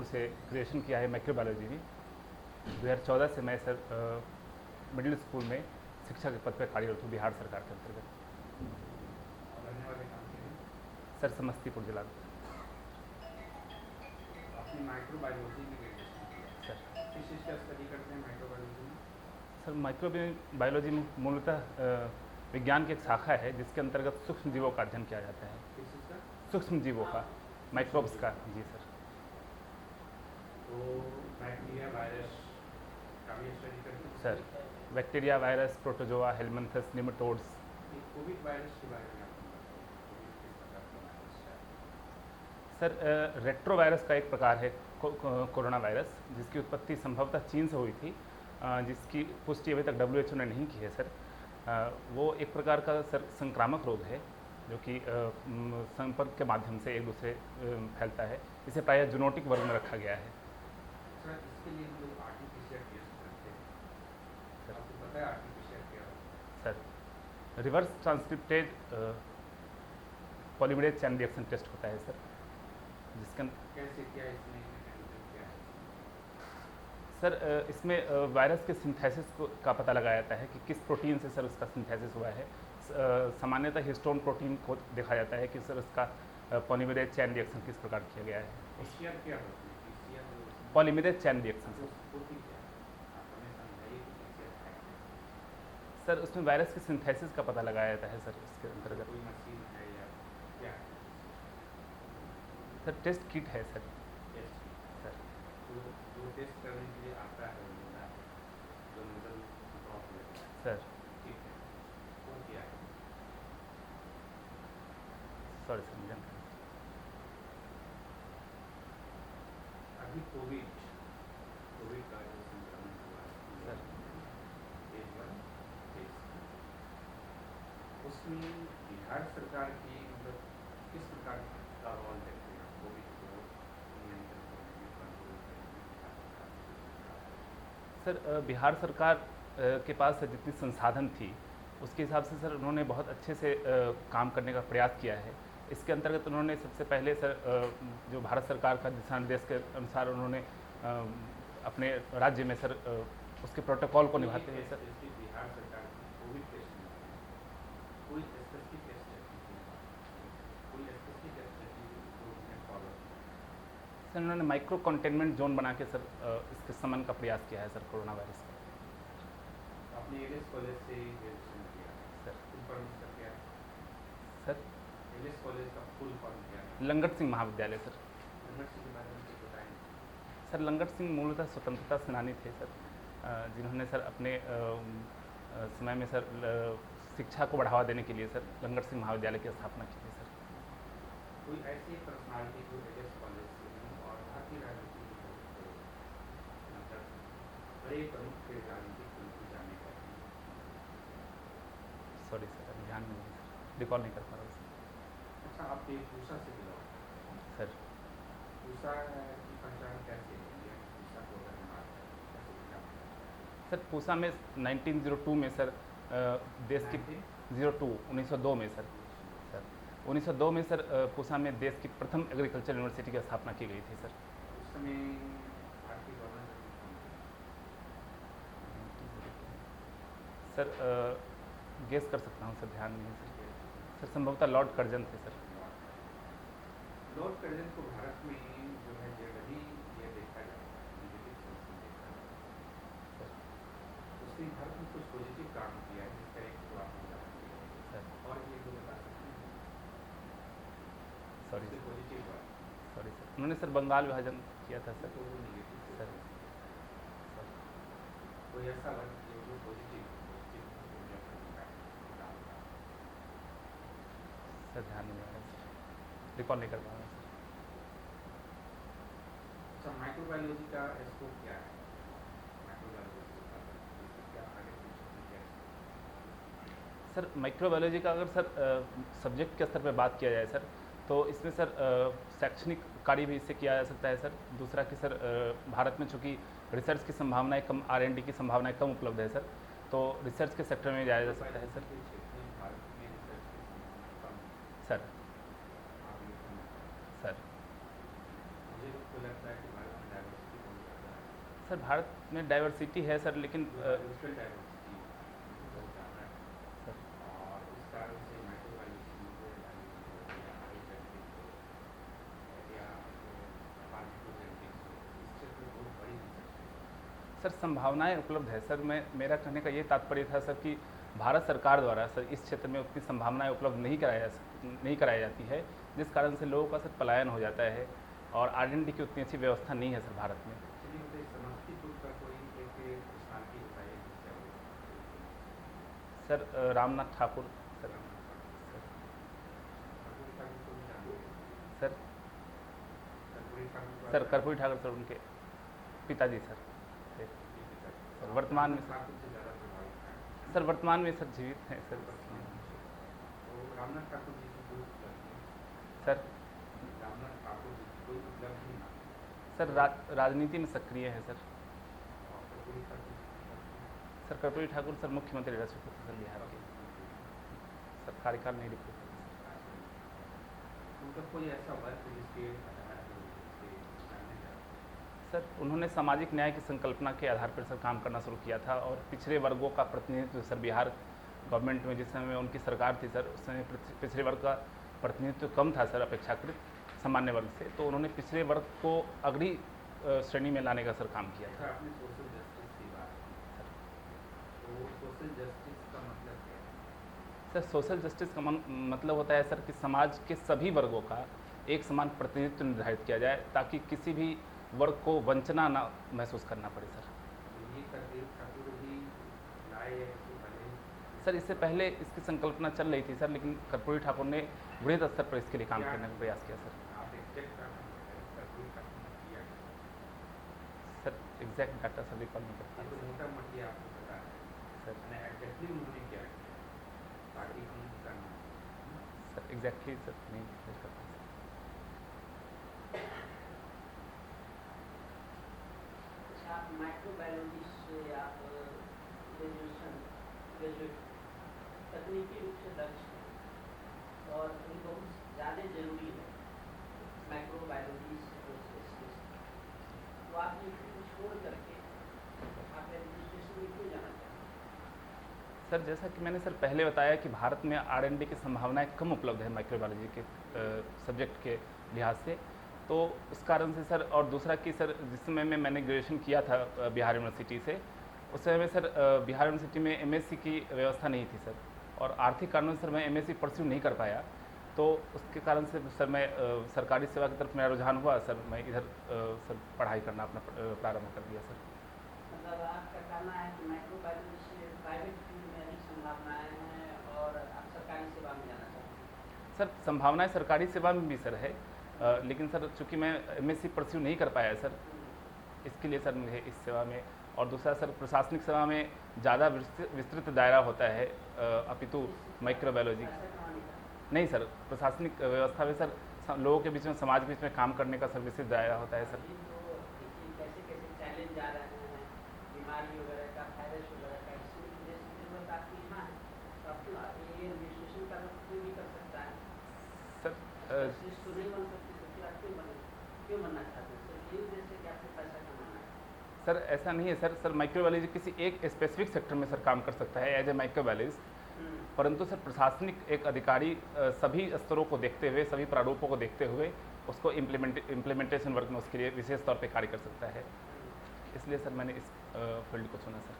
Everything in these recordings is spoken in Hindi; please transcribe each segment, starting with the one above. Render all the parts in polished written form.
से ग्रेजुएशन किया है माइक्रोबायोलॉजी में। 2014 से मैं सर मिडिल स्कूल में शिक्षक के पद पर कार्यरत हूँ बिहार सरकार के अंतर्गत। रहने वाले कहाँ के हैं? सर समस्तीपुर जिला में। आपने माइक्रोबायोलॉजी में ग्रेजुएशन किया, सर किस चीज़ का स्टडी करते हैं माइक्रोबायोलॉजी में? सर माइक्रोबायोलॉजी में मूलतः विज्ञान की एक शाखा है जिसके अंतर्गत सूक्ष्म जीवों का अध्ययन किया जाता है। किस चीज़ का? सूक्ष्म जीवों का, माइक्रोब्स का। जी सर। तो बैक्टीरिया वायरस का भी स्टडी करते हैं sir bacteria, virus, protozoa, helminths, nematodes. ये कोविड वायरस के बारे में आपने बताया, कोविड किस प्रकार का वायरस है? सर रेट्रोवायरस का एक प्रकार है कोरोना वायरस, जिसकी उत्पत्ति संभवतः चीन से हुई थी, जिसकी पुष्टि अभी तक WHO ने नहीं की है सर। वो एक प्रकार का सर संक्रामक रोग है जो कि संपर्क के माध्यम से एक दूसरे फैलता है। इसे प्रायः जूनोटिक वर्ग में रखा गया है। सर इसके लिए हम लोग आरटीपीसीआर टेस्ट करते हैं, सर आपको पता है आरटीपीसीआर क्या है? Sir reverse transcripted polymerase chain reaction test होता है सर, जिसका कैसे, क्या इसमें मैकेनिज्म क्या है? सर इसमें वायरस के सिंथेसिस का पता लगाया जाता है कि किस प्रोटीन से सर उसका सिंथेसिस हुआ है। सामान्यतः हिस्टोन प्रोटीन को देखा जाता है कि सर उसका पॉलीमरेज चैन रिएक्शन किस प्रकार किया गया है। पीसीआर क्या होती है? पीसीआर पॉलीमरेज चैन रिएक्शन तो सर। होती क्या है? आप हमें समझाइए कि पीसीआर है क्या? सर उसमें वायरस के सिंथेसिस का पता लगाया जाता है सर इसके अंतर्गत। कोई मशीन है या क्या है? सर टेस्ट किट है सर। Test kit. सर तो जो टेस्ट करने के लिए आता है बंदा, जो नोडल ड्रॉप लेता है, सर ठीक है, वो क्या है? सॉरी सर मुझे जानकारी। अभी कोविड का जो संक्रमण हुआ है सर फेज 1 फेज 2, उसमें बिहार सरकार की मतलब किस प्रकार का रोल देखते हैं कोविड को नियंत्रण करने में, कंट्रोल करने में बिहार सरकार की भूमिका है? सर बिहार सरकार के पास जितनी संसाधन थी उसके हिसाब से सर उन्होंने बहुत अच्छे से काम करने का प्रयास किया है। इसके अंतर्गत उन्होंने सबसे पहले सर जो भारत सरकार का दिशा निर्देश के अनुसार उन्होंने अपने राज्य में सर उसके प्रोटोकॉल को निभाते हुए सर। जैसे बिहार सरकार की कोविड टेस्ट में कोई स्पेसिफिक स्ट्रेटजी, कोई स्पेसिफिक स्ट्रेटजी जो उन्होंने फॉलो किया? सर उन्होंने माइक्रो कंटेनमेंट जोन बना के सर इसके समन का प्रयास किया है सर कोरोना वायरस का। आपने एलएस कॉलेज से ग्रेजुएशन किया सर फुल फॉर्म इसका क्या है? सर एलएस कॉलेज का फुल फॉर्म क्या है? लंगट सिंह महाविद्यालय सर। यूनिवर्सिटी के बारे में कुछ बताएं। सर लंगट सिंह मूलतः स्वतंत्रता सेनानी थे सर, जिन्होंने सर अपने समय में सर शिक्षा को बढ़ावा देने के लिए सर लंगट सिंह महाविद्यालय की स्थापना की थी सर। कोई ऐसी पर्सनालिटी जो एलएस कॉलेज से हो और भारतीय राजनीति में बहुत मतलब बड़े प्रमुख राजनीतिक बिल्कुल जाने का है? सॉरी सर अभी ध्यान नहीं है सर, रिकॉल नहीं कर पा रहा हूँ अच्छा, आप ये पूसा से बिलोंग सर। पूसा की पहचान कैसे है? ये पूसा को अगर हम बात करें कैसे पहचान करते हैं? सर पूसा में 1902 में सर देश की 1902 में सर 1902 में सर पूसा में देश की प्रथम एग्रीकल्चर यूनिवर्सिटी की स्थापना की गई थी सर। उस समय भारतीय गवर्नर कौन थे? सर गेस कर सकता हूँ सर, ध्यान नहीं है सर। सर संभवतः लॉर्ड कर्जन थे सर। लॉर्ड कर्जन को भारत में जो है जनरली ये देखा जाता है, नेगेटिव सेंस में देखा जाता है। उसने भारत में कुछ पॉजिटिव काम किया है जिसका एक तो आप उदाहरण दिए सर और ये जो बता सकते हैं सॉरी उससे पॉजिटिव हुआ सॉरी सर, उन्होंने सर बंगाल विभाजन किया था सर। तो वो नेगेटिव सर सर कोई ऐसा वर्ग जो पॉजिटिव भूमिका निभाया? सर ध्यान नहीं आ रहा है सर, रिकॉल नहीं कर पा रहा हूँ सर। अच्छा, माइक्रोबायोलॉजी का स्कोप क्या है? माइक्रोबायोलॉजी का क्या आगे फ्यूचर में क्या है? सर माइक्रोबायोलॉजी का अगर सर सब्जेक्ट के स्तर पर बात किया जाए सर, तो इसमें सर शैक्षणिक कार्य भी इससे किया जा सकता है सर। दूसरा कि सर भारत में चूँकि रिसर्च की संभावनाएं कम, R&D की संभावनाएं कम उपलब्ध है सर, तो रिसर्च के सेक्टर में जाया जा सकता है सर। के क्षेत्र में भारत में रिसर्च की संभावना कम है, सर आप ये कहना चाहते हैं? सर मुझे तो लगता है कि भारत सर भारत में डाइवर्सिटी है सर, लेकिन बायोलॉजिकल डाइवर्सिटी बहुत ज़्यादा है सर और उस कारण से माइक्रोबायोलॉजी को या हाइजेनेटिक्स हो या पार्टिकोजेनेटिक्स हो, इस क्षेत्र में बहुत बड़ी रिसर्च। सर संभावनाएं उपलब्ध है सर। मैं मेरा कहने का ये तात्पर्य था सर कि भारत सरकार द्वारा सर इस क्षेत्र में उतनी संभावनाएं उपलब्ध नहीं कराई जाती है, जिस कारण से लोगों का सर पलायन हो जाता है और R&D की उतनी अच्छी व्यवस्था नहीं है सर भारत में। चलिए मुझे समस्तीपुर का कोई एक पर्सनालिटी बताइए जिससे आप सर रामनाथ ठाकुर सर। कर्पूरी ठाकुर को भी जानते हैं। सर कर्पूरी ठाकुर को सर कर्पूरी ठाकुर सर उनके पिताजी सर थे। सर वर्तमान में ठाकुर से ज़्यादा प्रभावित है। सर वर्तमान में सर जीवित हैं सर। तो रामनाथ ठाकुर जी की कोई उपलब्धि, सर रामनाथ ठाकुर जी की कोई उपलब्धि ना, सर राजनीति में सक्रिय है सर। और कर्पूरी ठाकुर जी की उपलब्धि, सर कर्पूरी ठाकुर सर मुख्यमंत्री रह चुके थे सर बिहार के। सर कार्यकाल नहीं रुके थे। उनका कोई ऐसा वर्क जिसके आधार पर उसके जानने जाते सर उन्होंने सामाजिक न्याय की संकल्पना के आधार पर सर काम करना शुरू किया था और पिछड़े वर्गों का प्रतिनिधित्व सर बिहार गवर्नमेंट में जिस समय उनकी सरकार थी सर, उस समय पिछड़े वर्ग का प्रतिनिधित्व कम था सर अपेक्षाकृत सामान्य वर्ग से, तो उन्होंने पिछड़े वर्ग को अग्रणी श्रेणी में लाने का सर काम किया था। आपने सोशल जस्टिस की बात की, तो सोशल जस्टिस का मतलब क्या है? सर सोशल जस्टिस का मतलब होता है सर कि समाज के सभी वर्गों का एक समान प्रतिनिधित्व निर्धारित किया जाए ताकि किसी भी वर्ग को वंचना ना महसूस करना पड़े सर। तो ये कर्पूरी ठाकुर ही लाए या इससे पहले? सर इससे पहले इसकी संकल्पना चल रही थी सर, लेकिन कर्पूरी ठाकुर ने वृहद स्तर पर इसके लिए काम करने का प्रयास किया सर। आप एग्जैक्ट कर्पूरी ठाकुर ने किया क्या? Sir exact data sir recall नहीं कर ये पाए तो मोटा मोटी आपको पता है, सर। मैंने एग्जैक्टली उन्होंने क्या किया, पार्टी कौन सा नाम? सर एग्जैक्टली सर नहीं कर पाए सर। अच्छा, आप माइक्रोबायोलॉजी से आप ग्रेजुएट तकनीकी रूप से दक्ष हैं और ये बहुत ज़्यादा जरूरी है माइक्रोबायोलॉजी स्पेशलिस्ट। तो आप ये फील्ड छोड़ करके आप एडमिनिस्ट्रेशन में क्यों जाना चाहते हैं? सर जैसा कि मैंने सर पहले बताया कि भारत में R&D की संभावनाएं कम उपलब्ध है माइक्रोबायोलॉजी के सब्जेक्ट के लिहाज से, तो उस कारण से सर, और दूसरा कि सर जिस समय में मैंने ग्रेजुएशन किया था बिहार यूनिवर्सिटी से, उस समय में सर बिहार यूनिवर्सिटी में MSc की व्यवस्था नहीं थी सर, और आर्थिक कारणों से सर मैं MSc परस्यू नहीं कर पाया, तो उसके कारण से सर मैं सरकारी सेवा की तरफ मेरा रुझान हुआ सर, मैं इधर सर पढ़ाई करना अपना प्रारंभ कर दिया सर। मतलब आपका कहना है कि माइक्रोबायोलॉजी से प्राइवेट फील्ड में अधिक संभावनाएं हैं और आप सरकारी सेवा में जाना चाहते हैं? सर संभावनाएं सरकारी सेवा में भी सर है, लेकिन सर चूँकि मैं MSc परस्यू नहीं कर पाया सर, इसके लिए सर मुझे इस सेवा में, और दूसरा सर प्रशासनिक सेवा में ज़्यादा विस्तृत दायरा होता है अपितु माइक्रोबायोलॉजी ऐसा कहाँ लिखा है? नहीं सर। प्रशासनिक व्यवस्था में सर लोगों के बीच में, समाज के बीच में काम करने का सर विस्तृत दायरा होता है सर। अभी तो देखिए कैसे कैसे चैलेंज आ रहे हैं, बीमारी वगैरह का, वायरस वगैरह का, इसमें जैसे जरूरत आपकी यहाँ है तो आप क्यों ये एडमिनिस्ट्रेशन का तो कोई भी कर सकता है, सर स्पेशलिस्ट तो नहीं बन सकते, तो फिर आप क्यों बनना चाहते हैं? सिर्फ ये उद्देश्य कि आपको पैसा कमाना है? सर ऐसा नहीं है सर। सर माइक्रोबायोलॉजी किसी एक स्पेसिफिक सेक्टर में सर काम कर सकता है एज ए माइक्रोबायोलॉजिस्ट, परंतु सर प्रशासनिक एक अधिकारी सभी स्तरों को देखते हुए, सभी प्रारूपों को देखते हुए उसको इम्प्लीमेंटेशन वर्क में उसके लिए विशेष तौर पे कार्य कर सकता है, इसलिए सर मैंने इस फील्ड को चुना सर।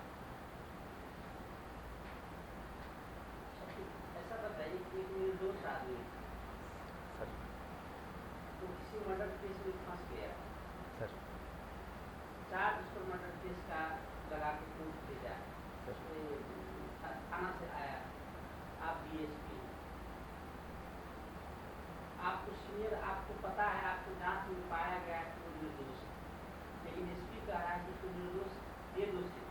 ऐसा बताइए कि एक निर्दोष आदमी सर तो किसी मर्डर केस में फंस गया, सर चार्ज उसको मर्डर केस का लगा के कोर्ट भेजा, सर थाना से आया, आप DSP, आपको सीनियर, आपको पता है, आपको जांच में पाया गया कि वो निर्दोष है, लेकिन SP कह रहा है कि उसको निर्दोष ये दोषी,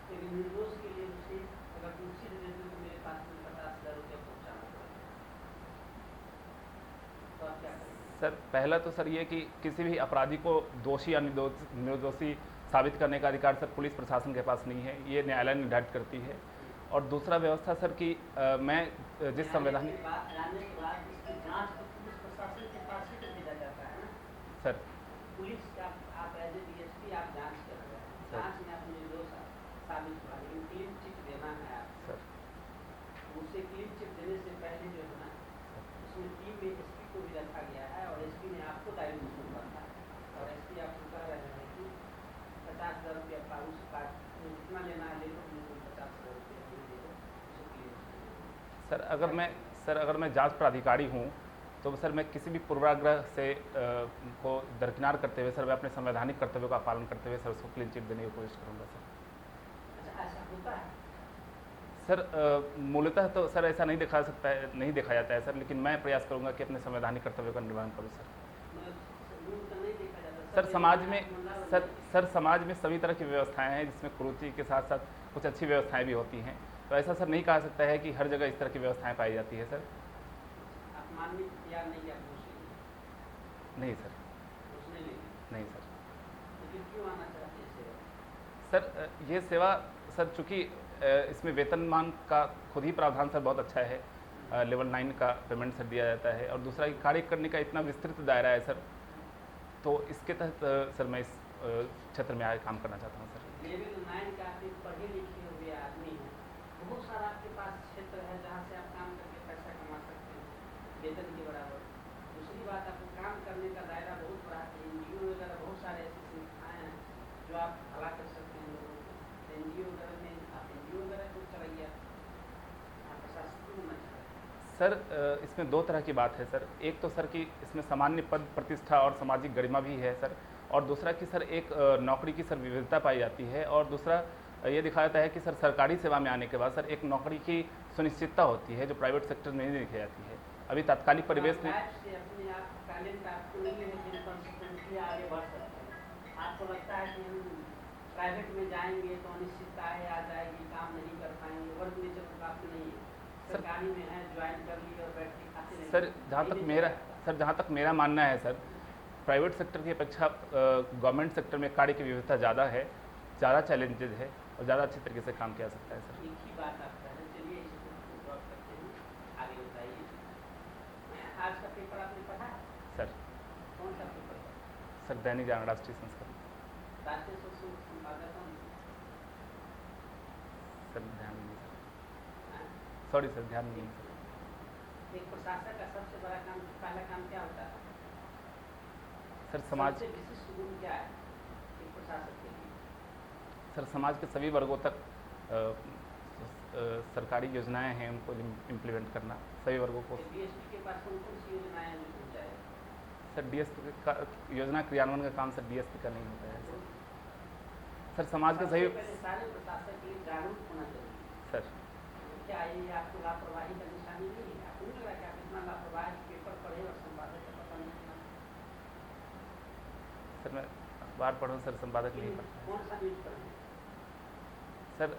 लेकिन निर्दोष के लिए उसे अगर कुर्सी दे देते तो मेरे पास में 50,000 रुपया पहुँचाना पड़ेगा, तो आप क्या करेंगे? सर पहला तो सर ये कि किसी भी अपराधी को दोषी या निर्दोषी साबित करने का अधिकार सर पुलिस प्रशासन के पास नहीं है, ये न्यायालय निर्धारित करती है। और दूसरा व्यवस्था सर कि मैं जिस संवैधानिक जानने के बाद इसकी जांच तो पुलिस प्रशासन के पास ही तो भेजा जाता है ना सर पुलिस का। आप एज ए DSP आप जांच कर रहे हैं, सर अगर मैं जांच प्राधिकारी हूँ तो सर मैं किसी भी पूर्वाग्रह से को दरकिनार करते हुए सर मैं अपने संवैधानिक कर्तव्यों का पालन करते हुए सर उसको क्लीन चिट देने की कोशिश करूँगा सर। अच्छा, ऐसा होता है? सर मूलतः तो सर ऐसा नहीं देखा जाता है सर, लेकिन मैं प्रयास करूँगा कि अपने संवैधानिक कर्तव्यों का निर्वहन करूँ सर। मतलब रूल तो नहीं देखा जाता सर समाज में मतलब सर समाज में सभी तरह की व्यवस्थाएं हैं जिसमें कुरुचि के साथ साथ कुछ अच्छी व्यवस्थाएं भी होती हैं, तो ऐसा सर नहीं कहा सकता है कि हर जगह इस तरह की व्यवस्थाएं पाई जाती है सर। आप मानने को तैयार नहीं, आप घूस लेंगे? नहीं सर, घूस नहीं लेंगे? नहीं सर। तो फिर क्यों आना चाहते हैं सेवा? सर ये सेवा सर चूँकि इसमें वेतनमान का खुद ही प्रावधान सर बहुत अच्छा है, लेवल 9 का पेमेंट सर दिया जाता है, और दूसरा कि कार्य करने का इतना विस्तृत दायरा है सर, तो इसके तहत सर मैं इस क्षेत्र में आगे काम करना चाहता हूँ सर। लेवल 9 का आप एक पढ़े लिखे हुए आदमी हैं, बहुत सारा आपके पास क्षेत्र है जहाँ से आप काम करके पैसा कमा सकते हैं वेतन के बराबर। दूसरी बात, आपको काम करने का दायरा बहुत बड़ा है, NGO वगैरह बहुत सारे ऐसी संस्थाएँ हैं जो आप भला कर सकते हैं लोगों को। NGO वगैरह में आप NGO वगैरह को चलाइए, आप प्रशासक बनना चाहते हैं। सर इसमें दो तरह की बात है सर, एक तो सर कि इसमें सामान्य पद प्रतिष्ठा और सामाजिक गरिमा भी है सर, और दूसरा कि सर एक नौकरी की सर विविधता पाई जाती है, और दूसरा ये दिखाया जाता है कि सर सरकारी सेवा में आने के बाद सर एक नौकरी की सुनिश्चितता होती है जो प्राइवेट सेक्टर में नहीं देखी जाती है। अभी तात्कालिक परिवेश में से अपने आप टैलेंट आपको नहीं है जिन कंसिस्टेंटली आगे बढ़ सकते हैं। आपको लगता है कि हम प्राइवेट में जाएंगे तो अनिश्चितताएं आ जाएगी, काम नहीं कर पाएंगे, वर्क नेचर तो काफ़ी नहीं है, सरकारी में है ज्वाइन कर लिए और बैठ के खाते नहीं। सर जहाँ तक मेरा मानना है सर, प्राइवेट सेक्टर की अपेक्षा गवर्नमेंट सेक्टर में कार्य की विविधता ज़्यादा है, ज़्यादा चैलेंजेज है और ज़्यादा अच्छे तरीके से काम किया जा सकता है सर। एक ही बात आप कह रहे हैं, चलिए इसे ड्रॉप करते हैं, आगे बताइए। आज का पेपर आपने पढ़ा? सर कौन सा पेपर? सर दैनिक जागरण राष्ट्रीय संस्करण। राष्ट्रीय संपादक कौन? सर ध्यान नहीं सर, हाँ? सॉरी सर ध्यान नहीं सर। एक प्रशासक का सबसे बड़ा काम, पहला काम क्या होता है? सर समाज सबसे विशिष्ट गुण क्या है एक प्रशासक के लिए? सर समाज के सभी वर्गों तक सरकारी योजनाएं हैं उनको इम्प्लीमेंट करना, सभी वर्गों को। DSP के पास कौन कौन सी योजनाएं हैं जो पहुँचाए? सर DSP का योजना क्रियान्वयन का काम सर DSP का नहीं होता है सर। सर समाज के सबसे सभी पहले सारे प्रशासक के लिए जागरूक होना चाहिए। सर क्या ये आपको लापरवाही का निशानी नहीं है? आपको नहीं लग रहा कि आप इतना लापरवाही पेपर पढ़े और संपादक का पता नहीं चला? सर मैं अखबार पढ़ूँ सर, संपादक नहीं पढ़ता। कौन सा न्यूज़ पढ़े? सर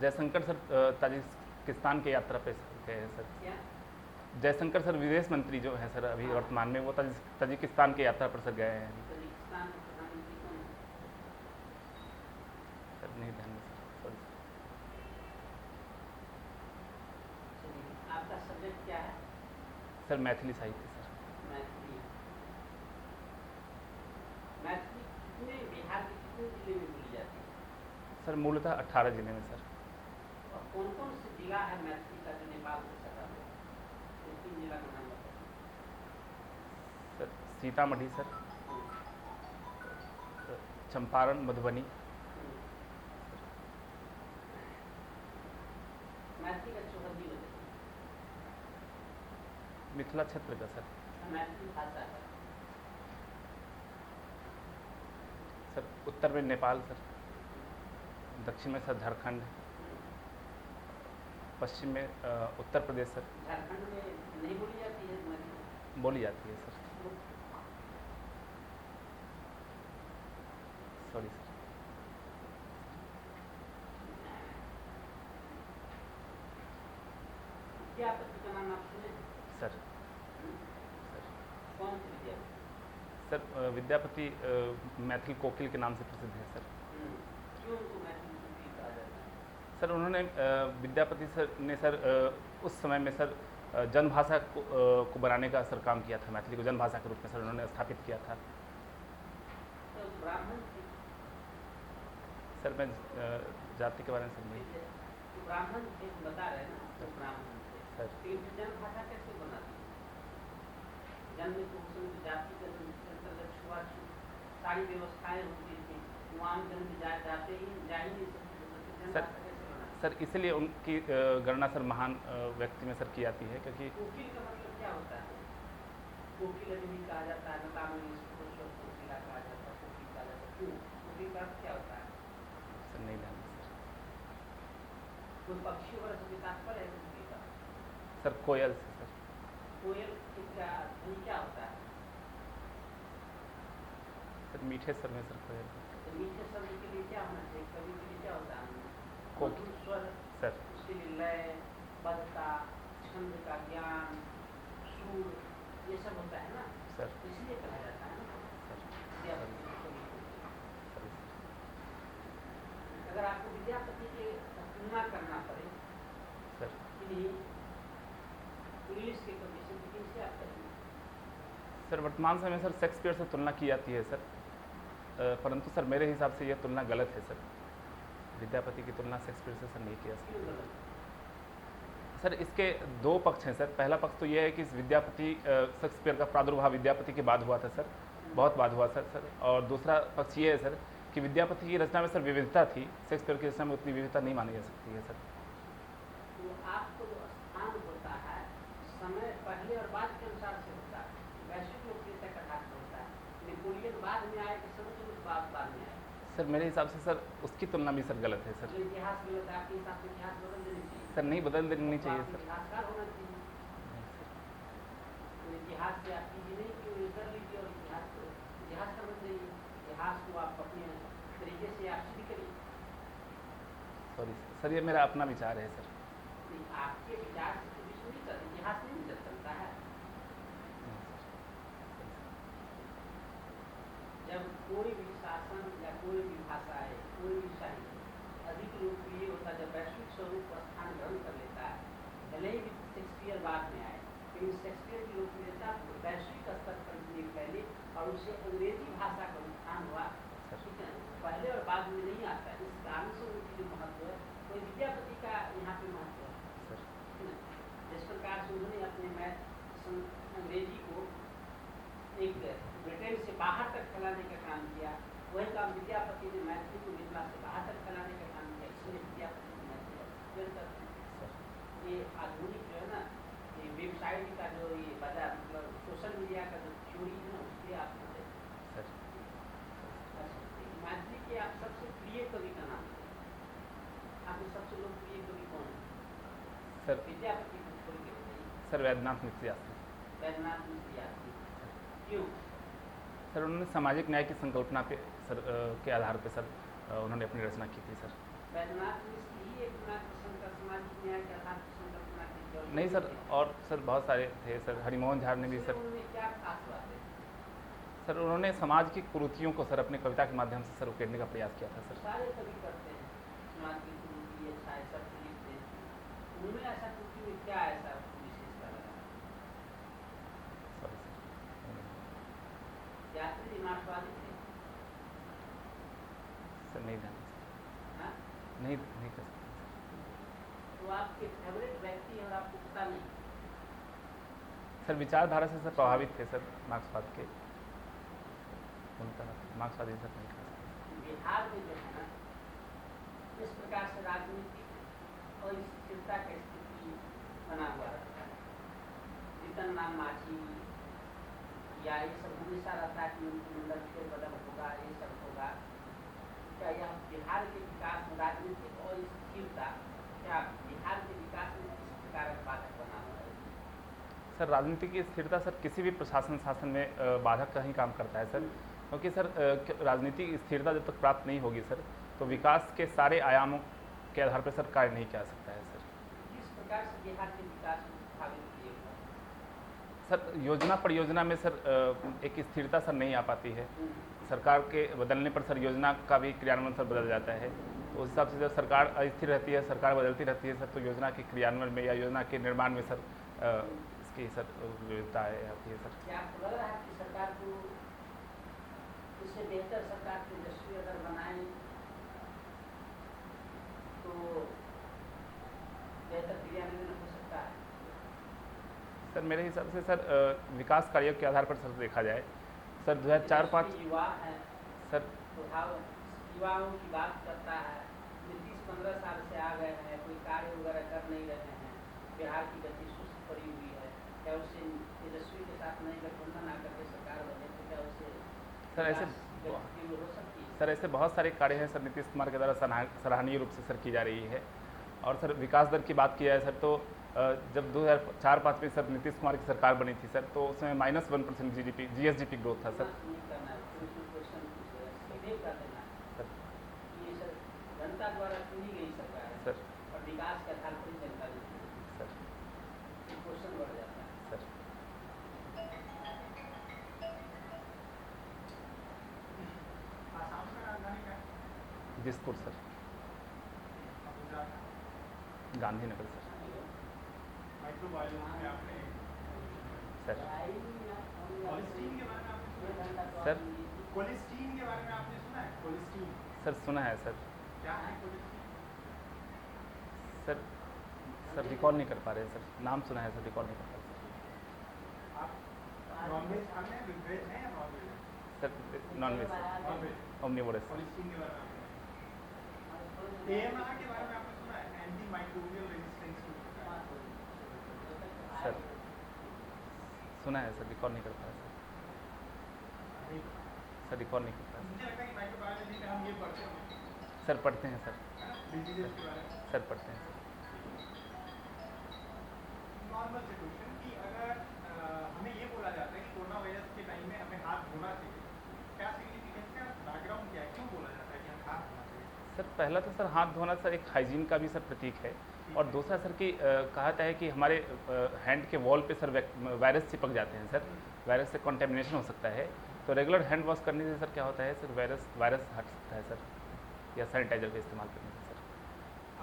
जयशंकर सर ताजिकिस्तान की यात्रा पे गए हैं सर। क्या? जयशंकर सर विदेश मंत्री जो है सर अभी वर्तमान में, वो ताजिकिस्तान की यात्रा पर सर गए हैं ताजिकिस्तान में प्रधानमंत्री कौन है? सर। नहीं ध्यान में सर, सॉरी चलिए, आपका सब्जेक्ट क्या है? सर मैथिली साहित्य सर। मैथिली। मैथिली कितने बिहार के कितने जिले में बोली जाती है? सर मूलतः 18 जिले में सर। और कौन कौन से जिला है मैथिली का जो नेपाल से सटा हुआ है? ये 3 जिला का नाम बताइए। Sir Sitamarhi sir, Champaran, Madhubani. मैथिली का चौहद्दी बताइए। मिथिला क्षेत्र का सर। मैथिली भाषा है। सर उत्तर में नेपाल सर, दक्षिण में सर झारखंड, पश्चिम में उत्तर प्रदेश सर। झारखंड में नहीं बोली जाती है मैथिली? बोली जाती है सर, सॉरी सर। विद्यापति का नाम आप सुने? सर कौन थे विद्यापति? सर विद्यापति मैथिल कोकिल के नाम से प्रसिद्ध है सर। क्यों उनको मैथिली कोकिल कहा जाता है? सर उन्होंने विद्यापति सर ने सर उस समय में सर जनभाषा को बनाने का सर काम किया था, मैथिली को जनभाषा के रूप में सर उन्होंने स्थापित किया था। तो ब्राह्मण थे? सर मैं जाति के बारे में सर नहीं। तो ब्राह्मण थे बता रहे हैं ना, तो ब्राह्मण थे सर। तो इनकी जनभाषा कैसे बनाती है? जन्म को उसमें जाति के अंतर्गत छुआछूत सारी व्यवस्थाएं होती थी, वहाँ जन्म जाते ही जा ही नहीं सकते, तो जनभाषा कैसे बनाती? सर इसलिए उनकी गणना सर महान व्यक्ति में सर की जाती है क्योंकि वकील का मतलब क्या होता है? वकील भी कहा जाता है, लता मंगेशकर को वकीला कहा जाता है, वकील कहा जाता है। क्यों? वकील का अर्थ क्या होता है? सर नहीं ध्यान है सर। कोई पक्षी वगैरह से भी तात्पर्य है वकील का? सर कोयल से सर। कोयल का ध्वनि क्या होता है? सर मीठे स्वर में सर कोयल। तो मीठे शब्द के लिए क्या होना चाहिए? कवि के लिए क्या होता है? कोकिल। मधुर स्वर, सर उसके लिए लय, बद्धता, छंद का ज्ञान, सुर, ये सब होता है ना, सर तो इसलिए कहा जाता है ना सर विद्यापति को कवि। सर अगर आपको विद्यापति के तुलना करना पड़े सर इन्हीं इंग्लिश के कवि से, तो किनसे आप करेंगे? सर वर्तमान समय में सर शेक्सपियर से तुलना की जाती है सर, परंतु सर मेरे हिसाब से यह तुलना गलत है सर। विद्यापति की तुलना शेक्सपियर से सर नहीं किया सकती। क्यों गलत? सर इसके दो पक्ष हैं सर। पहला पक्ष तो यह है कि इस विद्यापति शेक्सपियर का प्रादुर्भाव विद्यापति के बाद हुआ था सर, बहुत बाद हुआ सर। और दूसरा पक्ष ये है सर कि विद्यापति की रचना में सर विविधता थी, शेक्सपियर की रचना में उतनी विविधता नहीं मानी जा सकती है सर। तो आपको जो स्थान होता है समय पहले और बाद के अनुसार से होता है, वैश्विक लोकप्रियता का आधार पर होता है। नेपोलियन बाद में आए कि समुद्र बाद में आए? सर मेरे हिसाब से सर उसकी तुलना भी सर गलत है सर। जो इतिहास गलत है, आपके हिसाब से इतिहास बदल देनी चाहिए। सर नहीं बदल देनी तो चाहिए आप सर। इतिहासकार होना चाहिए। नहीं सर। तो इतिहास से आप कीजिए नहीं कि वो कर लीजिए और इतिहास का मत जाइए, इतिहास को आप अपने तरीके से आप सिद्ध करिए। सॉरी सर, ये मेरा अपना विचार है सर। नहीं, आपके विचार से तो विश्व नहीं चलता, इतिहास नहीं चल सकता है। नहीं सर। जब कोई भी शासन या कोई भी भाषा है, कोई भी साहित्य अधिक लोकप्रिय होता है, जब वैश्विक स्वरूप पर स्थान ग्रहण कर लेता है, भले ही शेक्सपियर बाद में आए, लेकिन शेक्सपियर की लोकप्रियता वैश्विक स्तर पर इतनी फैली और उससे अंग्रेजी भाषा का उत्थान हुआ। ठीक है, पहले और बाद में नहीं आता है। इस कारण से उनकी जो महत्व है, कोई विद्यापति का यहाँ पे महत्व है सर ठीक है। जिस प्रकार से उन्होंने अपने अंग्रेजी को एक ब्रिटेन से बाहर तक फैलाने का काम किया, वही काम विद्यापति ने मैथिली को मिथिला से बाहर तक फैलाने का काम किया। इसलिए विद्यापति को मैथिली सर ये आधुनिक जो है ना, ये वेबसाइट का जो ये बाजार मतलब सोशल मीडिया का जो थ्योरी है ना, उसके आप सर मैथिली के आप सबसे प्रिय कवि का नाम है, आपके सबसे लोकप्रिय कवि कौन है? सर विद्यापति को छोड़ के बताइए। सर वैद्यनाथ मिश्र शास्त्री। वैद्यनाथ मिश्र यात्री। क्यों? सर उन्होंने सामाजिक न्याय की संकल्पना पे सर के आधार पे सर उन्होंने अपनी रचना की थी सर। वैद्यनाथ मिश्र ही एक सामाजिक न्याय के आधार पर संकल्पना की? नहीं सर, और सर बहुत सारे थे सर। हरिमोहन झार ने भी सर। उन्होंने क्या खास बात है? सर उन्होंने समाज की कुरीतियों को सर अपने कविता के माध्यम से सर उकेरने का प्रयास किया था सर। सारे कवि करते हैं, समाज की कुरीति अच्छा है, सब लिखते हैं। उनमें ऐसा कुछ में क्या ऐसा विशेषता लगा? Sorry sir. यात्री मार्क्सवादी थे? सर नहीं ध्यान सर। हाँ? नहीं कर सकते तो आपके फेवरेट व्यक्ति और आपको पता नहीं? सर। विचारधारा से सर प्रभावित थे सर मार्क्सवाद के, उनका मार्क्सवादी सर नहीं कर सकते। बिहार में जो है ना, इस प्रकार से राजनीतिक और स्थिरता की स्थिति बना हुआ रहता है। जीतन राम मांझी या ये सब हमेशा रहता है कि मंत्रिमंडल फेरबदल होगा, ये सब होगा। क्या यह बिहार के विकास में राजनीतिक और स्थिरता क्या बिहार के विकास में किस प्रकार का बाधक बना हुआ है? सर राजनीति की स्थिरता सर किसी भी प्रशासन शासन में बाधक का ही काम करता है सर, क्योंकि सर राजनीतिक स्थिरता जब तक प्राप्त नहीं होगी सर तो विकास के सारे आयामों के आधार पर सर कार्य नहीं किया सकता है सर। किस प्रकार से बिहार के विकास में प्रभावित किए हुआ? सर योजना परियोजना में सर एक स्थिरता सर नहीं आ पाती है। सरकार के बदलने पर सर योजना का भी क्रियान्वयन सर बदल जाता है। तो उस हिसाब से जब सरकार अस्थिर रहती है, सरकार बदलती रहती है सर, तो योजना के क्रियान्वयन में या योजना के निर्माण में सर इसकी सर विविधता आती है सर। क्या आपको लग रहा है कि सरकार को इससे बेहतर सरकार तेजस्वी अगर बनाए तो बेहतर क्रियान्वयन हो सकता है? सर मेरे हिसाब से सर विकास कार्यों के आधार पर सर देखा जाए सर 2004-05 युवा है सर युवाओं की बात करता है, नीतीश 10-15 साल से आ गए हैं, कोई कार्य वगैरह कर नहीं रहे हैं, बिहार की गति सुस्त पड़ी हुई है, क्या उससे तेजस्वी के साथ नई गठबंधन आकर के सरकार बने तो क्या उससे सर ऐसे विकास गति तीव्र हो सकती है? सर ऐसे बहुत सारे कार्य हैं सर नीतीश कुमार के द्वारा सराहनीय रूप से सर की जा रही है। और सर विकास दर की बात की जाए सर तो जब 2004-05 में सर नीतीश कुमार की सरकार बनी थी सर तो उसमें -1% GSDP ग्रोथ था सर। नहीं करना है, क्वेश्चन सीधे कर देना है। सर ये सर जनता द्वारा चुनी गई सरकार है सर और विकास के आधार पर ही जनता देती है, सर तो क्वेश्चन बढ़ जाता है। सर आसाम का राजधानी क्या है? दिसपुर सर, और गुजरात का? गांधीनगर सर। माइक्रोबायोलॉजी में आपने सर कोलेस्टीन के बारे में आपने सुना है? सर कोलेस्टीन के बारे में आपने सुना है? कोलेस्टीन सर सुना है सर। क्या है कोलेस्टीन? सर सर रिकॉल नहीं कर पा रहे हैं सर, नाम सुना है सर, रिकॉल नहीं कर पा रहे हैं आप नॉनवेज खाते हैं? वेज है या नॉनवेज है? Sir. Non veg sir, non veg. Omnivorous sir. कोलेस्टीन के बारे में आपने AMR के बारे में आपने सुना है? Antimicrobial resistance too sir सुना है सर, रिकॉल नहीं कर पा रहे नहीं। सर, रिकॉल नहीं कर पा रहे मुझे लगता है कि माइक्रोबायोलॉजी में हम ये पढ़ते हैं सर। पढ़ते हैं सर, डिजीजेस के बारे में। सर पढ़ते हैं सर। नॉर्मल से क्वेश्चन कि अगर हमें ये बोला जाता है कि कोरोना वायरस के टाइम में हमें हाथ धोना चाहिए, क्या सिग्निफिकेंस का बैकग्राउंड क्या है, क्यों बोला जाता है कि हमें हाथ धोना चाहिए? सर पहला तो सर हाथ धोना सर एक हाइजीन का भी सर प्रतीक है, और दूसरा सर कि कहा जाता है कि हमारे हैंड के वॉल पे सर वायरस चिपक जाते हैं सर, वायरस से कंटेमिनेशन हो सकता है। तो रेगुलर हैंड वॉश करने से सर क्या होता है सर, वायरस हट सकता है सर, या सैनिटाइजर का इस्तेमाल करने से सर।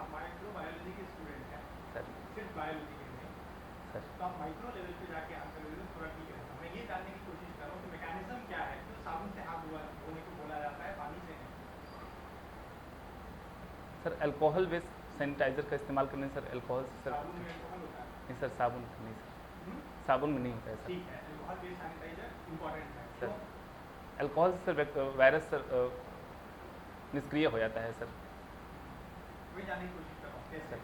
आप माइक्रोबायोलॉजी के स्टूडेंट हैं, सर सिर्फ बायोलॉजी के नहीं, सर तो आप माइक्रो लेवल पे जाके आंसर दे दो, थोड़ा ठीक है। मैं ये जानने की कोशिश कर रहा हूँ कि मैकेनिज्म क्या है, क्यों साबुन से हाथ धोने को बोला जाता है, पानी से नहीं? सर अल्कोहल बेस्ड सैनिटाइजर का इस्तेमाल करने से सर अल्कोहल से सर साबुन में अल्कोहल होता है। नहीं सर, साबुन नहीं सर, साबुन में नहीं होता है सर। ठीक है, अल्कोहल बेस्ड सैनिटाइजर इंपॉर्टेंट है। सर तो अल्कोहल से सर वायरस सर निष्क्रिय हो जाता है सर। वही जानने की कोशिश कर रहा हूँ कैसे।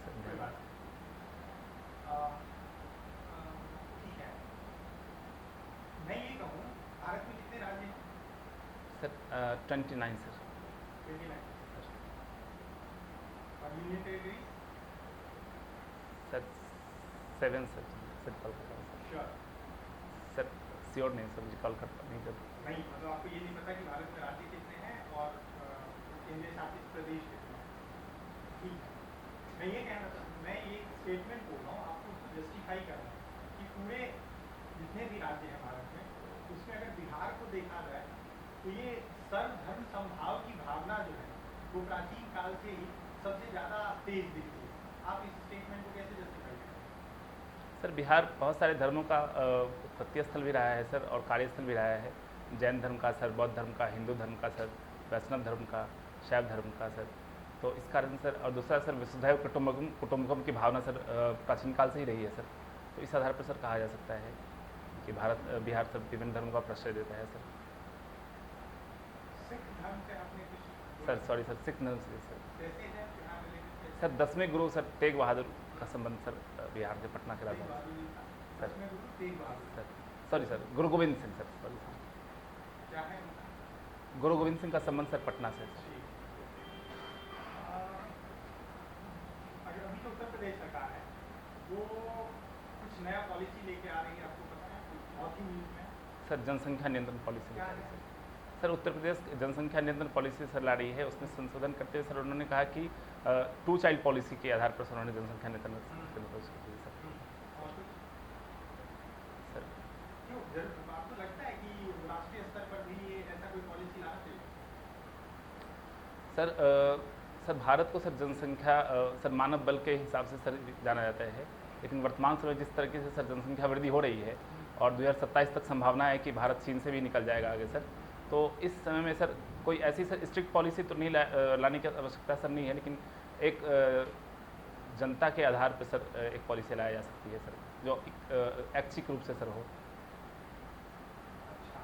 सर कोई बात ठीक है। मैं ये कहूँ, भारत में कितने राज्य हैं? Sir 29 sir. 29। और union territories? Sir 7 sir, recall कर रहा हूँ श्योर सर, श्योर नहीं सर, रिकॉल कर नहीं कर। नहीं, मतलब आपको ये नहीं पता कि भारत में राज्य कितने हैं और केंद्र शासित प्रदेश कितने हैं? ठीक है, मैं ये कहना चाहता हूँ, मैं ये स्टेटमेंट बोल रहा हूँ, आपको उसको जस्टिफाई करना है कि पूरे जितने भी राज्य हैं भारत में, उसमें अगर बिहार को देखा जाए तो ये सर्वधर्म समभाव की भावना जो है वो प्राचीन काल से ही सबसे ज़्यादा तेज दिखती है। आप इस स्टेटमेंट को कैसे जस्टिफाई करें? सर बिहार बहुत सारे धर्मों का उत्पत्ति स्थल भी रहा है सर, और कार्यस्थल भी रहा है। जैन धर्म का सर, बौद्ध धर्म का, हिंदू धर्म का सर, वैष्णव धर्म का, शैव धर्म का सर। तो इस कारण सर, और दूसरा सर वसुधैव कुटुम्बकम की भावना सर प्राचीन काल से ही रही है सर। तो इस आधार पर सर कहा जा सकता है कि बिहार सर विभिन्न धर्मों का प्रश्रय देता है सर। सिख धर्म से आपने कुछ सर सॉरी सर, सिख धर्म से सर। कैसे है बिहार रिलेटेड? सर 10वें गुरु सर तेग बहादुर का संबंध सर बिहार से पटना के राजा सर। सर में Guru Tegh Bahadur sir sorry sir, गुरु Govind Singh sir, sorry sir, क्या है उनका? गुरु गोविंद सिंह का संबंध सर पटना से सर। ठीक। अगर अभी जो उत्तर प्रदेश सरकार है वो कुछ नया पॉलिसी लेके आ रही है, आपको पता है? बहुत ही न्यूज़ में सर जनसंख्या नियंत्रण पॉलिसी क्या लेकर है? सर उत्तर प्रदेश जनसंख्या नियंत्रण पॉलिसी सर ला रही है। उसमें संशोधन करते हुए सर उन्होंने कहा कि 2 चाइल्ड पॉलिसी के आधार पर सर उन्होंने जनसंख्या नियंत्रण पॉलिसी की सर। और कुछ? सर क्यों जरूर आपको लगता है कि राष्ट्रीय स्तर पर भी ये ऐसा कोई पॉलिसी लाना चाहिए? सर भारत को सर जनसंख्या सर मानव बल के हिसाब से सर जाना जाता है, लेकिन वर्तमान समय जिस तरीके से सर जनसंख्या वृद्धि हो रही है और 2027 तक संभावना है कि भारत चीन से भी निकल जाएगा आगे सर। तो इस समय में सर कोई ऐसी सर स्ट्रिक्ट पॉलिसी तो नहीं लाने की आवश्यकता सर नहीं है, लेकिन एक जनता के आधार पर सर एक पॉलिसी लाया जा सकती है सर, जो ऐच्छिक रूप से सर हो अच्छा,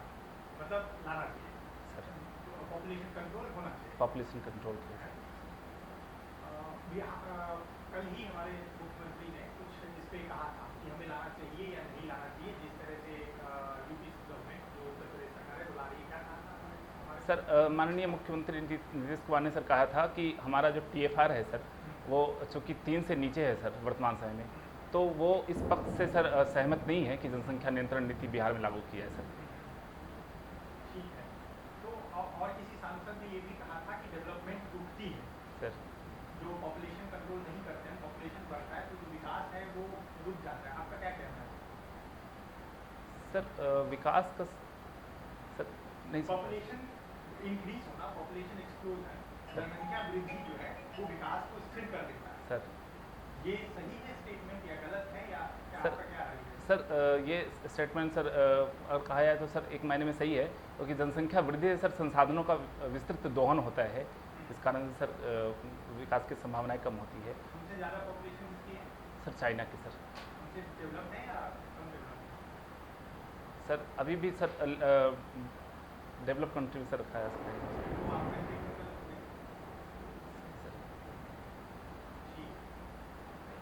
मतलब लाना चाहिए। सर। तो पॉपुलेशन कंट्रोल होना चाहिए। पॉपुलेशन कंट्रोल के। कल ही हमारे मुख्यमंत्री ने कुछ इस पे कहा था कि हमें लाना चाहिए या नहीं लाना चाहिए, जिस तरह से यूपी गवर्नमेंट जो उत्तर प्रदेश सरकार है बुला रही है, क्या कहा था हमारे? सर माननीय मुख्यमंत्री नीतीश कुमार ने सर कहा था कि हमारा जो TFR है सर वो चूँकि 3 से नीचे है सर वर्तमान समय में, तो वो इस पक्ष से सर सहमत नहीं है कि जनसंख्या नियंत्रण नीति बिहार में लागू की है सर। ठीक है, तो और किसी सांसद ने ये भी कहा था कि डेवलपमेंट रुकती है, सर जो पॉपुलेशन कंट्रोल नहीं करते हैं, पॉपुलेशन बढ़ता है तो जो विकास है वो रुक जाता है। आपका क्या कहना है? सर विकास का सर नहीं सर, पॉपुलेशन इंक्रीज होना, पॉपुलेशन एक्सप्लोजन, जनसंख्या वृद्धि जो है वो विकास को स्थिर कर देता है। सर ये सही है स्टेटमेंट या गलत है, या क्या सर, आपका क्या राय है? सर ये स्टेटमेंट सर और कहा जाए तो सर एक मायने में सही है, क्योंकि जनसंख्या वृद्धि से सर संसाधनों का विस्तृत दोहन होता है, इस कारण से सर विकास की संभावनाएं कम होती है। हमसे ज़्यादा पॉपुलेशन किसकी है? सर चाइना की सर। हमसे डेवलप्ड है या कम डेवलप्ड? सर अभी भी सर डेवलप कंट्री में सर रखा जा सकता है। वो आपका स्टेटमेंट गलत है। ठीक है।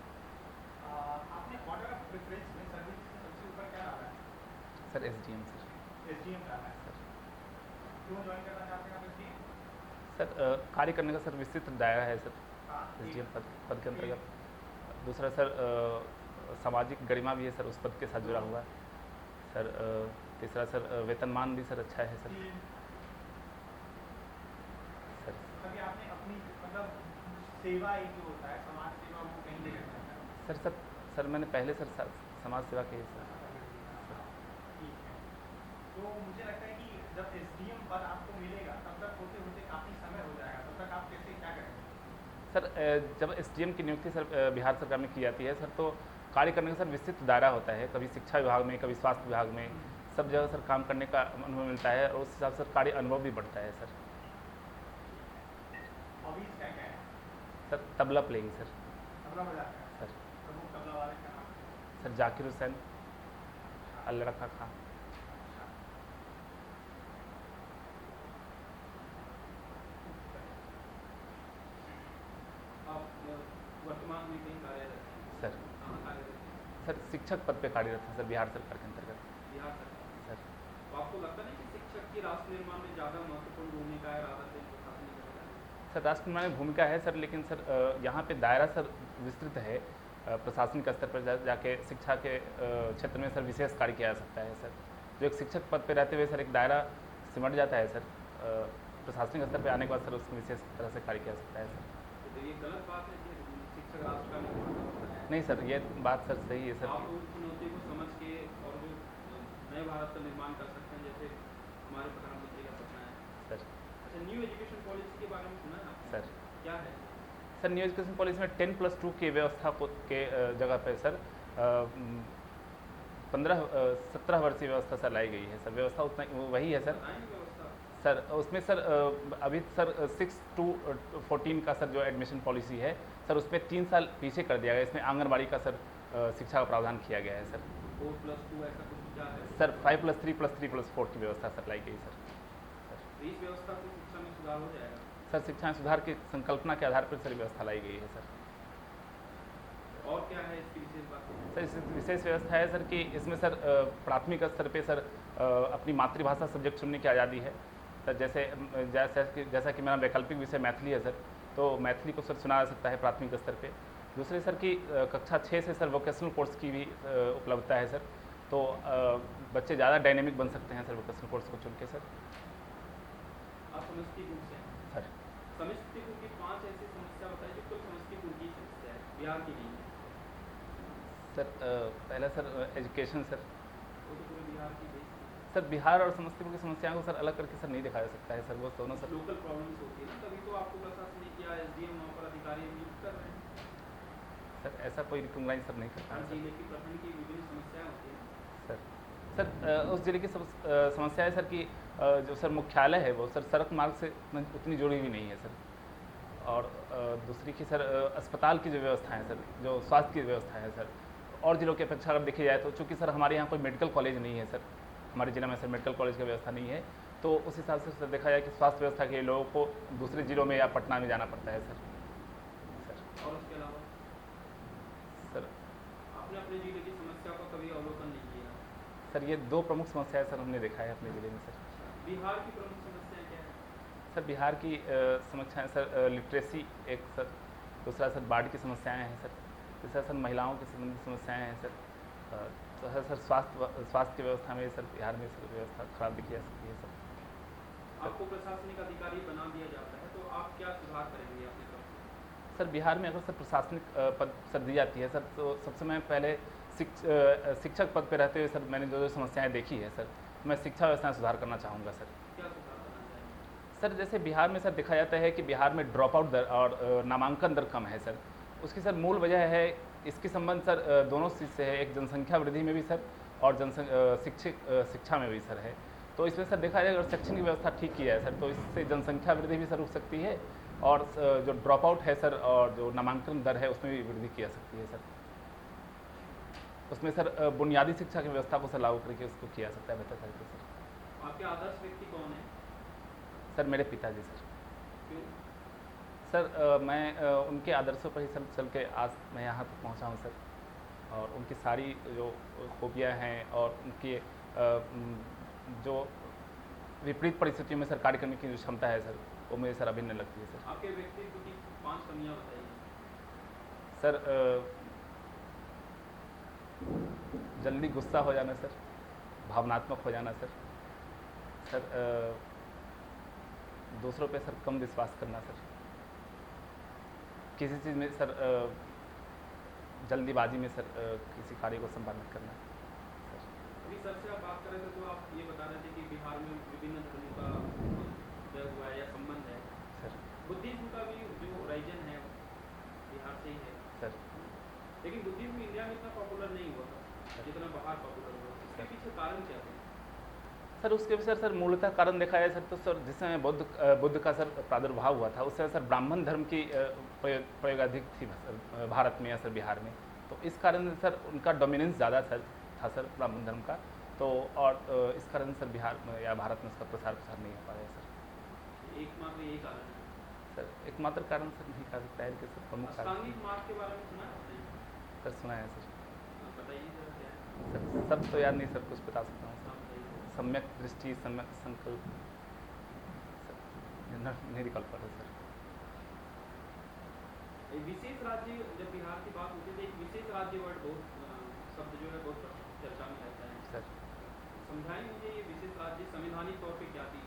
आपने ऑर्डर ऑफ प्रेफरेंस में सर्विस के सबसे ऊपर क्या डाला है? Sir SDM sir. SDM डाला है। क्यों ज्वाइन करना चाहते हैं आप SDM? सर कार्य करने का सर विस्तृत दायरा है सर हाँ, SDM पद के अंतर्गत। दूसरा सर सामाजिक गरिमा भी है सर उस पद के साथ जुड़ा हुआ है सर। तीसरा सर वेतनमान भी सर अच्छा है सर। तीन, सर कभी आपने अपनी मतलब सेवा एक जो होता है समाज सेवा वो कहीं नहीं करना चाहते? सर मैंने पहले सर समाज सेवा की है सर। ठीक है, तो मुझे लगता है कि जब SDM पद आपको मिलेगा तब तक होते होते काफ़ी समय हो जाएगा, तब तक आप कैसे क्या करेंगे? सर जब SDM की नियुक्ति सर बिहार सरकार में की जाती है सर, तो कार्य करने का सर विस्तृत दायरा होता है। कभी शिक्षा विभाग में, कभी स्वास्थ्य विभाग में, सब जगह सर काम करने का अनुभव मिलता है, और उस हिसाब से कार्य अनुभव भी बढ़ता है सर। हॉबीज क्या क्या है? Sir tabla playing sir. Tabla बजाते हैं? सर प्रमुख तबला वाले क्या नाम है? सर जाकिर हुसैन, अल्लाह रखा खां। आप वर्तमान में कहीं कार्यरत हैं? सर कहाँ कार्यरत हैं? सर शिक्षक पद पे कार्यरत है सर बिहार सरकार के अंतर्गत। बिहार सरकार। सर तो आपको लगता नहीं कि शिक्षक की राष्ट्र निर्माण में ज़्यादा महत्वपूर्ण भूमिका है राजनीति प्रशासनिक अधिकारी? सर राष्ट्र निर्माण में भूमिका है सर, लेकिन सर यहाँ पे दायरा सर विस्तृत है। प्रशासनिक स्तर पर जाके शिक्षा के क्षेत्र में सर विशेष कार्य किया जा सकता है सर। जो एक शिक्षक पद पे रहते हुए सर एक दायरा सिमट जाता है सर, प्रशासनिक स्तर पे आने के बाद सर उसमें विशेष तरह से कार्य किया जा सकता है सर। तो ये गलत बात है कि शिक्षक राष्ट्र का निर्माण करता है? नहीं सर, ये बात सर सही है सर। आप उस चुनौती को समझ के और जो नए भारत का निर्माण कर सकते हैं, जैसे हमारे प्रधानमंत्री का सपना है। सर अच्छा, न्यू एजुकेशन पॉलिसी के बारे में सुना है आपने? सर क्या है? सर न्यू एजुकेशन पॉलिसी में 10+2 की व्यवस्था के जगह पे सर 17 वर्षीय व्यवस्था सर लाई गई है सर। व्यवस्था उतना वही है सर। बताएंगे व्यवस्था? सर उसमें सर अभी सर 6 to 14 का सर जो एडमिशन पॉलिसी है सर, उसमें 3 साल पीछे कर दिया गया। इसमें आंगनबाड़ी का सर शिक्षा का प्रावधान किया गया है सर। 4+2 ऐसा कुछ क्या है? सर 5+3+3+4 की व्यवस्था सर लाई गई सर। तो इस व्यवस्था से शिक्षा में सुधार हो जाएगा? सर शिक्षा में सुधार की संकल्पना के आधार पर सर व्यवस्था लाई गई है सर। और क्या है इसकी विशेष बात? सर इस विशेष व्यवस्था है सर कि इसमें सर प्राथमिक स्तर पे सर अपनी मातृभाषा सब्जेक्ट चुनने की आज़ादी है सर। जैसा कि मेरा वैकल्पिक विषय मैथिली है सर, तो मैथिली को सर चुना जा सकता है प्राथमिक स्तर पे। दूसरे सर की कक्षा 6 से सर वोकेशनल कोर्स की भी उपलब्धता है सर, तो बच्चे ज़्यादा डायनेमिक बन सकते हैं सर वोकेशनल कोर्स को चुन के सर। आप समस्तीपुर से हैं? सर समस्तीपुर की 5 ऐसी समस्या बताइए जो कुल समस्तीपुर की समस्या है, बिहार की नहीं है। सर पहला सर एजुकेशन सर। वो तो पूरे बिहार की बेस है। सर बिहार और समस्तीपुर की समस्याओं को सर अलग करके सर नहीं दिखाया जा सकता है सर, वो दोनों सर। लोकल प्रॉब्लम्स होती है ना, तभी तो आपको प्रशासनिक या SDM वहाँ पर अधिकारी नियुक्त कर रहे हैं। सर ऐसा कोई रिकॉग्नाइज सर नहीं करता हर है सर। जिले की प्रखंड की विभिन्न समस्याएं होती हैं। सर उस जिले की समस्या है सर कि जो सर मुख्यालय है वो सर सड़क मार्ग से उतनी जुड़ी हुई नहीं है सर। और दूसरी की सर अस्पताल की जो व्यवस्था है सर, जो स्वास्थ्य की व्यवस्था है सर, और जिलों की अपेक्षा अगर देखी जाए तो चूँकि सर हमारे यहाँ कोई मेडिकल कॉलेज नहीं है सर, हमारे जिले में सर मेडिकल कॉलेज की व्यवस्था नहीं है, तो उस हिसाब से सर देखा जाए कि स्वास्थ्य व्यवस्था के लिए लोगों को दूसरे जिलों में या पटना में जाना पड़ता है सर। और उसके अलावा सर आपने अपने जिले की समस्या का कभी अवलोकन नहीं किया? सर ये दो प्रमुख समस्याएं सर हमने देखा है अपने ज़िले में सर। बिहार की प्रमुख समस्याएं क्या है? सर बिहार की समस्याएं सर लिटरेसी एक सर, दूसरा सर बाढ़ की समस्याएं हैं सर, तीसरा सर महिलाओं की संबंधित समस्याएं हैं सर, तो सर स्वास्थ्य की व्यवस्था में सर बिहार में सर व्यवस्था खराब दिखी जा सकती है सर। आपको प्रशासनिक अधिकारी बना दिया जाता है तो आप क्या सुधार करेंगे अपने तरफ से? सर बिहार में अगर सर प्रशासनिक पद सर दी जाती है सर, तो सबसे मैं पहले शिक्षक पद पे रहते हुए सर मैंने जो समस्याएं देखी है सर, मैं शिक्षा व्यवस्था में सुधार करना चाहूँगा सर। क्या सुधार करना चाहेंगे? सर जैसे बिहार में सर देखा जाता है कि बिहार में ड्रॉप आउट दर और नामांकन दर कम है सर। उसकी सर मूल वजह है, इसकी संबंध सर दोनों चीज़ से है, एक जनसंख्या वृद्धि में भी सर और शिक्षा में भी सर है। तो इसमें सर देखा जाए अगर शैक्षणिक व्यवस्था ठीक की जाए सर, तो इससे जनसंख्या वृद्धि भी सर रुक सकती है और जो ड्रॉप आउट है सर और जो नामांकन दर है उसमें भी वृद्धि की जा सकती है सर। उसमें सर बुनियादी शिक्षा की व्यवस्था को सर लागू करके उसको किया जा सकता है बेहतर तरीके से। आपके आदर्श व्यक्ति कौन है? सर मेरे पिताजी सर। क्यों? सर मैं उनके आदर्शों पर ही सर चल के आज मैं यहाँ तक पहुँचा हूँ सर, और उनकी सारी जो खूबियाँ हैं और उनकी जो विपरीत परिस्थितियों में सर कार्य करने की जो क्षमता है सर, वो मुझे सर अभिन्न लगती है सर। आपके व्यक्तित्व की 5 कमियां बताइए। सर जल्दी गुस्सा हो जाना सर, भावनात्मक हो जाना सर, दूसरों पे सर कम विश्वास करना सर, किसी चीज़ में सर जल्दीबाजी में सर किसी कार्य को संपादित करना सर। अभी सर से आप बात कर रहे थे तो आप ये बता रहे थे कि बिहार में विभिन्न धर्मों का उदय हुआ है या संबंध है सर। बुद्धिज्म का भी जो ओराइजन है बिहार से ही है सर लेकिन बुद्धिज्म इंडिया में इतना पॉपुलर नहीं हुआ था जितना बाहर पॉपुलर हुआ। इसके पीछे कारण क्या है? सर उसके पीछे सर मूलतः कारण देखा जाए सर, तो सर जिस समय बुद्ध का सर प्रादुर्भाव हुआ था उस समय सर ब्राह्मण धर्म की प्रयोग अधिक थी सर भारत में या सर बिहार में, तो इस कारण सर उनका डोमिनेंस ज़्यादा सर था सर ब्राह्मण धर्म का, तो और इस कारण सर बिहार में या भारत में उसका प्रसार नहीं हो पाया सर। एकमात्र यही कारण है सर एकमात्र कारण सर नहीं कह सकता है कि सर प्रमुख कारण अष्टांगिक मार्ग के बारे में सुना है आपने? सर सुना है सर। बताइए जरा क्या है? सर सब तो याद नहीं सर, कुछ बता सकता हूँ सर। आप बताइए। सम्यक दृष्टि, सम्यक संकल्प सर नहीं रिकॉल पा रहा सर। एक विशेष राज्य, जब बिहार की बात होती है तो एक विशेष राज्य वर्ड बहुत शब्द जो है बहुत चर्चा में रहता है सर समझाएं मुझे ये विशेष राज्य संवैधानिक तौर पे क्या चीज़